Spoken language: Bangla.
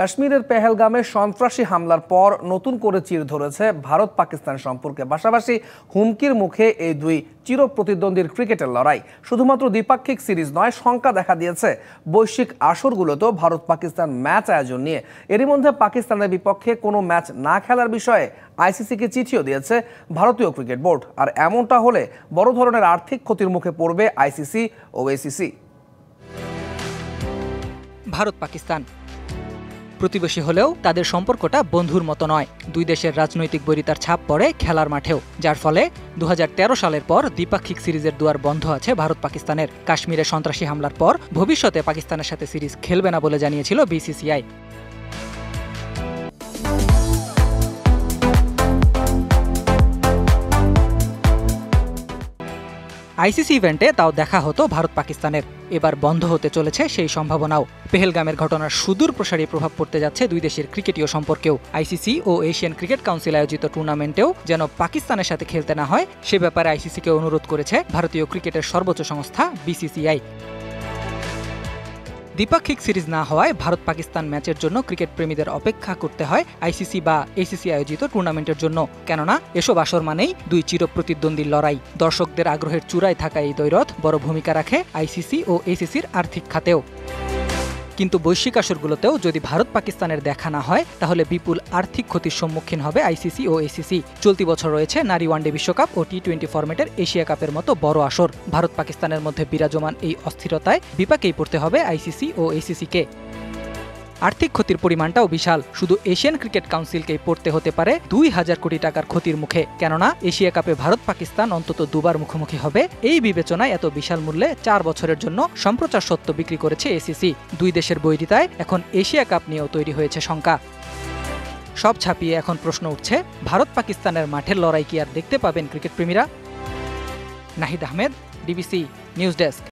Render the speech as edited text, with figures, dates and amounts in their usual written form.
কাশ্মীরের পেহেলগামে সন্ত্রাসী হামলার পর নতুন করে চির ধরেছে ভারত পাকিস্তান সম্পর্কে। পাশাপাশি হুমকির মুখে এই দুই চিরপ্রতিদ্বন্দ্বীর ক্রিকেটের লড়াই। শুধুমাত্র দ্বিপাক্ষিক সিরিজ নয়, শঙ্কা দেখা দিয়েছে বৈশ্বিক আসরগুলোতেও ভারত পাকিস্তান ম্যাচ আয়োজন নিয়ে। এরই মধ্যে পাকিস্তানের বিপক্ষে কোনো ম্যাচ না খেলার বিষয়ে আইসিসিকে চিঠিও দিয়েছে ভারতীয় ক্রিকেট বোর্ড। আর এমনটা হলে বড় ধরনের আর্থিক ক্ষতির মুখে পড়বে আইসিসি ও এসিসি। ভারত পাকিস্তান প্রতিবেশী হলেও তাদের সম্পর্কটা বন্ধুর মতো নয়। দুই দেশের রাজনৈতিক বৈরিতার ছাপ পড়ে খেলার মাঠেও, যার ফলে 2013 সালের পর দ্বিপাক্ষিক সিরিজের দুয়ার বন্ধ আছে ভারত পাকিস্তানের। কাশ্মীরে সন্ত্রাসী হামলার পর ভবিষ্যতে পাকিস্তানের সাথে সিরিজ খেলবে না বলে জানিয়েছিল বিসিসিআই। আইসিসি ইভেন্টে তাও দেখা হতো ভারত পাকিস্তানের। এবার বন্ধ হতে চলেছে সেই সম্ভাবনাও। পেহেলগামের ঘটনার সুদূর প্রসারী প্রভাব পড়তে যাচ্ছে দুই দেশের ক্রিকেটীয় সম্পর্কেও। আইসিসি ও এশিয়ান ক্রিকেট কাউন্সিল আয়োজিত টুর্নামেন্টেও যেন পাকিস্তানের সাথে খেলতে না হয়, সে ব্যাপারে আইসিসিকে অনুরোধ করেছে ভারতীয় ক্রিকেটের সর্বোচ্চ সংস্থা বিসিসিআই। দ্বিপাক্ষিক সিরিজ না হওয়ায় ভারত পাকিস্তান ম্যাচের জন্য ক্রিকেট প্রেমীদের অপেক্ষা করতে হয় আইসিসি বা এসিসি আয়োজিত টুর্নামেন্টের জন্য। কেননা এসব আসর মানেই দুই চিরপ্রতিদ্বন্দ্বীর লড়াই। দর্শকদের আগ্রহের চূড়ায় থাকা এই দ্বৈরথ বড় ভূমিকা রাখে আইসিসি ও এসিসির আর্থিক খাতেও। কিন্তু বৈশ্বিক আসরগুলোতেও যদি ভারত পাকিস্তানের দেখা না হয়, তাহলে বিপুল আর্থিক ক্ষতির সম্মুখীন হবে আইসিসি ও এসিসি। চলতি বছর রয়েছে নারী ওয়ানডে বিশ্বকাপ ও টি-20 ফরম্যাটের এশিয়া কাপের মতো বড় আসর। ভারত পাকিস্তানের মধ্যে বিরাজমান এই অস্থিরতায় বিপাকেই পড়তে হবে আইসিসি ও এসিসিকে। আর্থিক ক্ষতির পরিমাণটাও বিশাল। শুধু এশিয়ান ক্রিকেট কাউন্সিলকেই পড়তে হতে পারে 2000 কোটি টাকার ক্ষতির মুখে। কেননা এশিয়া কাপে ভারত পাকিস্তান অন্তত দুবার মুখোমুখি হবে। এই বিবেচনায় এত বিশাল মূল্যে 4 বছরের জন্য সম্প্রচার সত্ত্ব বিক্রি করেছে এসিসি। দুই দেশের বৈরিতায় এখন এশিয়া কাপ নিয়েও তৈরি হয়েছে শঙ্কা। সব ছাপিয়ে এখন প্রশ্ন উঠছে, ভারত পাকিস্তানের মাঠের লড়াই কি আর দেখতে পাবেন ক্রিকেট প্রেমীরা? Nahid Ahmed, DBC news desk.